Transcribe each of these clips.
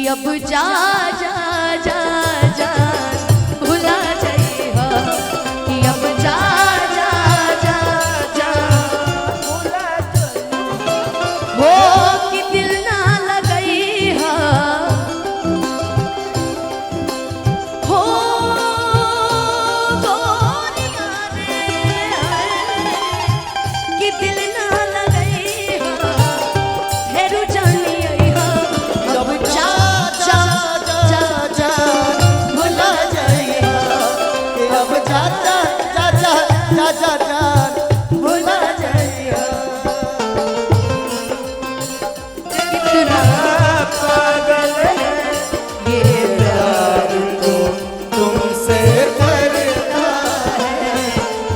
अब जा जा जा जा भुला जाइहा कि अब जा जा जा जा भुला जाइहा हो कि दिल ना लगइहा हो गोरिया रे कि दिल ना लगइहा हेरु जानी आइहा अब जा जा जा जा भुला जाइहा कि अब जा जा जा जा जा जा जा भुला जाइहा कितना पागल है ये प्यार तो तुमसे करता है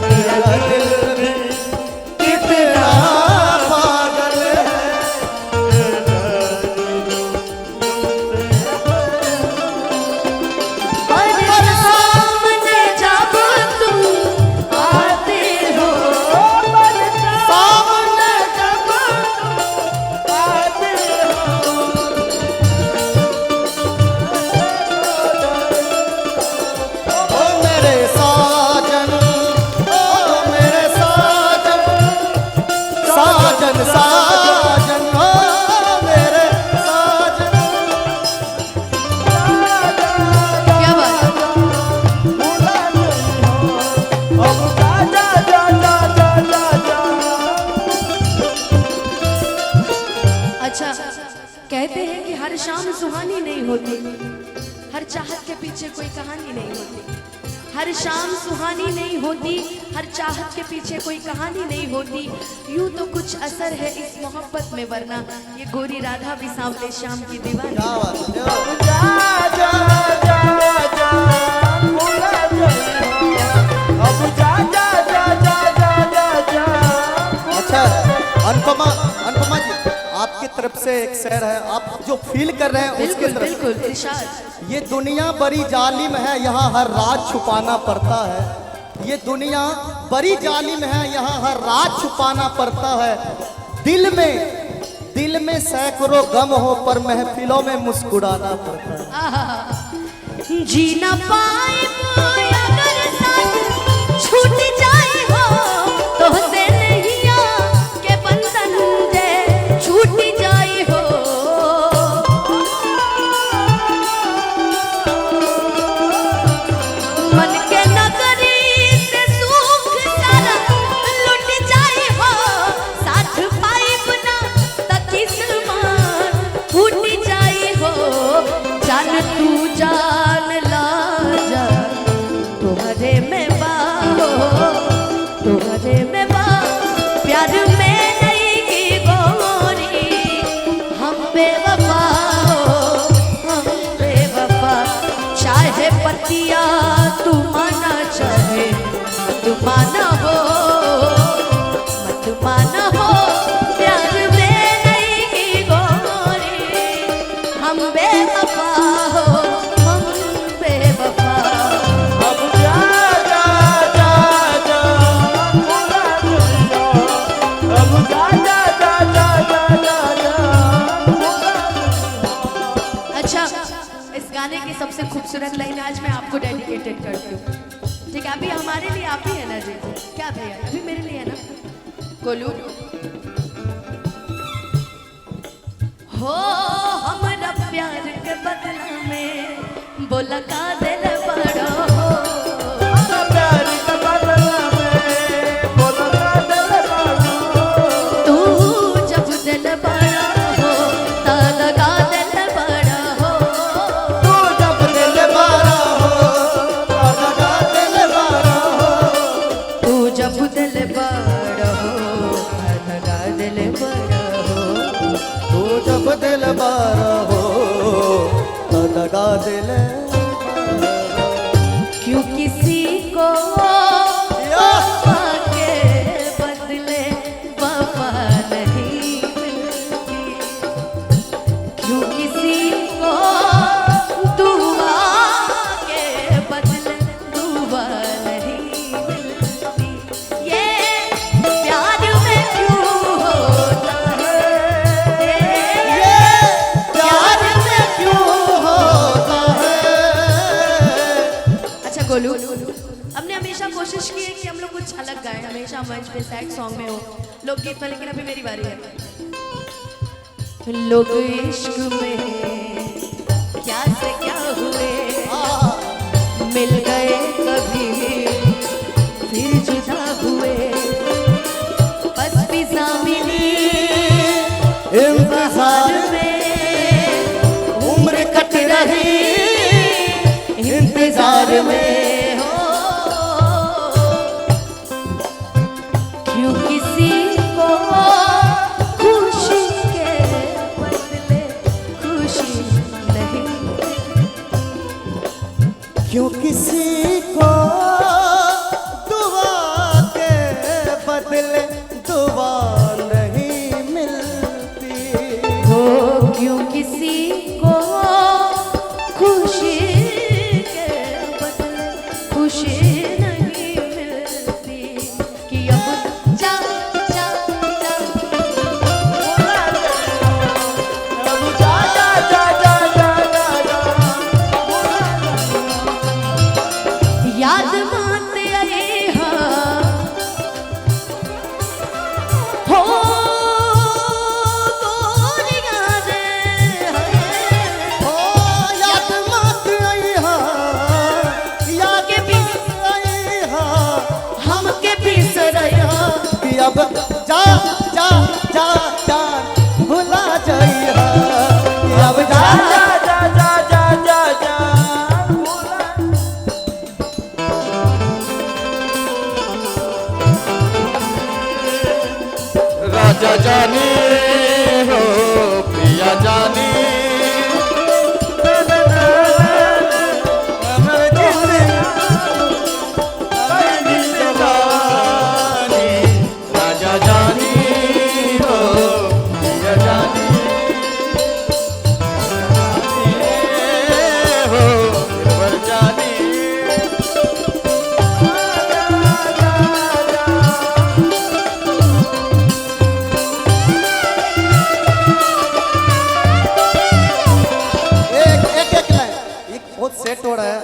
मेरा दिल भी कितना पागल है। और सामने जब तुम आते हो सामने जब आते हो ओ मेरे साजन ओ मेरे साजन साजन साजन ओ मेरे साजन क्या बात है? अब जा जा जा जा जा जा जा अच्छा कहते हैं कि हर शाम सुहानी नहीं होती, हर चाहत के पीछे कोई कहानी नहीं होती। हर शाम सुहानी नहीं होती, हर चाहत के पीछे कोई कहानी नहीं होती। यूं तो कुछ असर है इस मोहब्बत में, वरना ये गोरी राधा भी सांवले शाम की दीवानी। क्या बात है अब जा जा जा जा भुला जाइहा अब जा जा जा जा जा जा जा। अच्छा अनुपमा अनुपमा जी आपकी तरफ से एक शेर है, आप जो फील कर रहे हैं उसके बिल्कुल तरफ बिल्कुल इरशाद। ये दुनिया बड़ी जालिम है, यहाँ हर राज छुपाना पड़ता है। ये दुनिया बड़ी जालिम है, यहाँ हर राज छुपाना पड़ता है। दिल में सैकड़ों गम हो पर महफिलों में मुस्कुराना पड़ता है। आहा, जी ना पाए अगर साथ छूट जाए हो तो से नैया के बंधन जे छूट जाए हो। मन के नगरी से सुख सारा लुट जाए हो, साथ पाइब ना त किस्मत फूट जाए हो। जान तू जान ला जा तुम्हारे में बाहो, तुम्हारे में बा प्यार में नहीं की गोरी हम बेवफा हो, हम बेवफा। चाहे पतिया तू माना चाहे मत माना हो, मत माना हो प्यार में नहीं की गोरी हम बेवफा हो, हम बेवफा। अब जा जा जा जा भुला जाइहा अब जा जा जा जा जा जा जा भुला जाइहा। अच्छा इस गाने की सबसे खूबसूरत लाइन आज मैं आपको डेडिकेटेड करती हूँ, ठीक है? अभी हमारे लिए आप ही है ना जी? क्या भैया अभी मेरे लिए है ना? गोलू हो हमरा प्यार के बदला में बोला का दिल बड़ा हो, प्यार के बदला में बोला का दिल बड़ा हो। तू जब दिल बड़ा हो ता लगा दिल बड़ा हो। तू जब दिल बारा हो लगा दिल बारा हो। तू जब दिल बड़ा हो लगा दिल बड़ा हो। तू जब दिल बारा हो तो लगा दिल बारा हो। क्यों किसी को वफा के बदले वफा नहीं मिलती, क्यों किसी को दुआ के बदले दुआ नहीं मिलती। ये प्यार में क्यों होता है, ये प्यार में क्यों हमेशा मंच पे सैड सॉन्ग में हो, लोकगीत में, लेकिन अभी मेरी बारी है। लोग इश्क में क्या से क्या हुए, मिल गए कभी फिर जुदा हुए, बस फिजा मिली इंतजार में उम्र कट रही इंतजार में। हो, क्यों किसी को खुशी के बदले खुशी नहीं, क्यों किसी को दुआ के बदले दुआ नहीं मिलती। हो क्यों किसी को खुशी के बदले खुशी नहीं मिलती, कि अब जा जा जा अब जा जा जा जा जा जा जा याद मात आए हाँ, हो गोरी यादें ओ याद मत आई हा, याद के भी आई हा, हम के बिसरया, कि अब जा जा जा जा भुला जाई हा, कि अब जा जा जा जा जा जा जा भुला। राजा जानी हो प्रिया जानी, राजा जानी हो प्रिया जानी हो दिलबर जानी। एक लाइन एक बहुत सेट हो रहा है।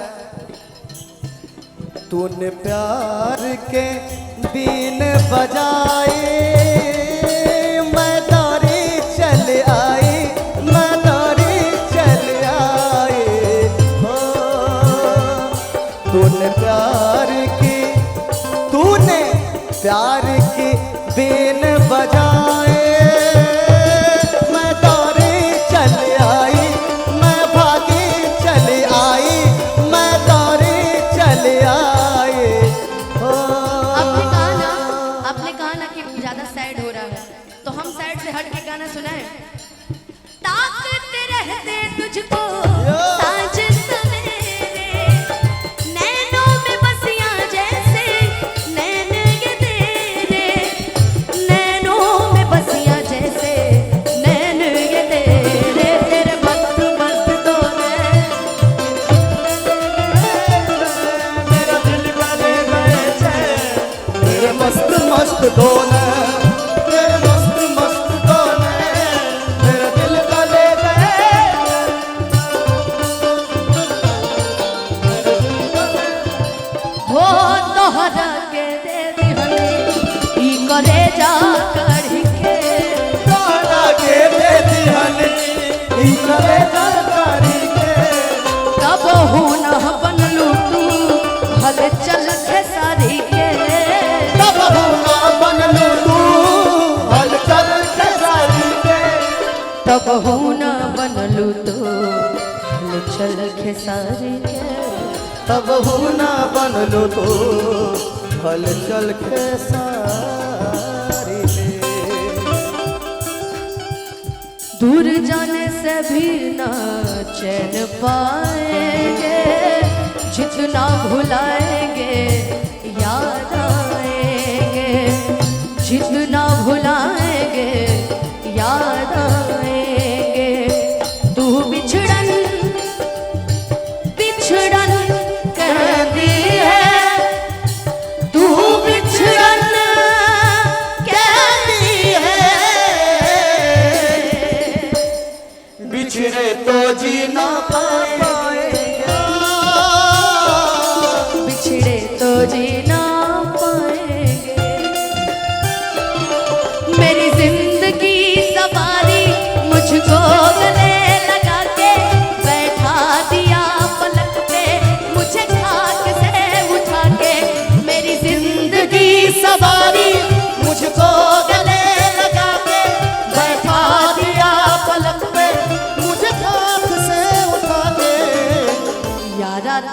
तूने प्यार के बीन बजाए, मैं दौड़ी चल आई, मैं दौड़ी चल आई हो। तूने प्यार की बीन बजाए, मैं दौड़ी चल आई, मैं भागी चल आई, मैं दौड़ी चल आई हो। आपने कहा ना कि ज्यादा सैड हो रहा है, तो हम सैड से हट के गाना सुनाए। ताकते रहते तुझको साँझ सवेरे, नैनों में बसियां जैसे नैन ये तेरे, नैनों में बसियां जैसे नैन ये तेरे, तेरे मस्त मस्त तो मेरा दिल गले गए थे, तेरे मस्त मस्त दोने, तेरे मस्त मस्त दोने, मेरा दिल गले गए। हो तोहरा के दे दिहनी ई करे जा कढ़ी के, तोहरा के दे दिहनी ई करे जानकारी के, तब हो न बनलू तू भले चल खेसारी के, तब हुआ बनलू तू हलचल खेसारी के, तब हो न बनलू तू भले चल खेसारी के, तब हुआ बनलू तू हलचल खेसारी के। दूर जाने से भी ना चैन पाएंगे, जितना भुलाएंगे याद आएंगे, जितना भुलाएंगे याद आएंगे। तू बिछड़न बिछड़न कहती है, तू बिछड़न कहती है, बिछड़े तो जी ना पाएंगे, बिछड़े तो जी ना पाएंगे।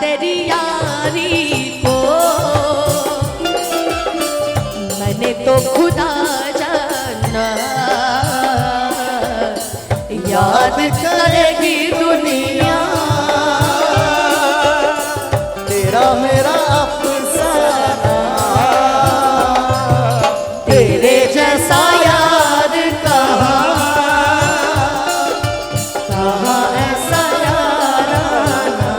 तेरी यारी को मैंने तो खुदा जाना, याद करेगी दुनिया तेरा मेरा अफसाना, तेरे जैसा यार कहाँ, कहाँ ऐसा याराना।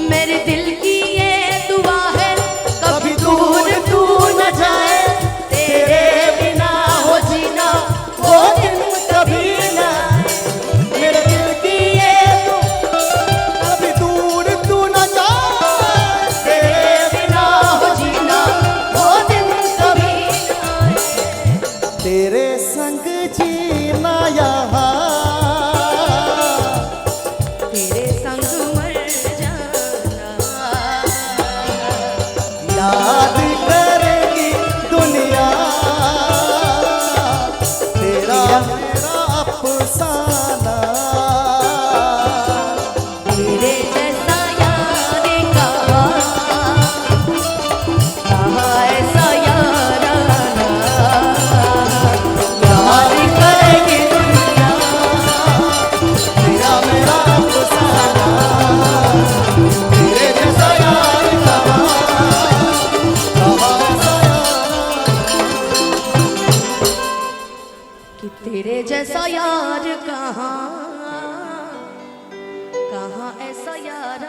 मेरे दिल की ये दुआ है कभी दूर तू न जाए, तेरे बिना हो जीना वो दिन कभी ना आए। मेरे दिल की ये कभी दूर तू न जा, तेरे बिना हो जीना वो दिन कभी ना आए। तेरे संग जीना यहाँ, तेरे संग मर जाना, याद करेगी दुनिया तेरा मेरा अफसाना, तेरे जैसा यार कहाँ, कहाँ ऐसा याराना। याद करेगी दुनिया तेरा मेरा अफसाना, तेरे जैसा यार कहाँ, कहाँ ऐसा कि तेरे जैसा यार कहाँ, कहाँ ऐसा यार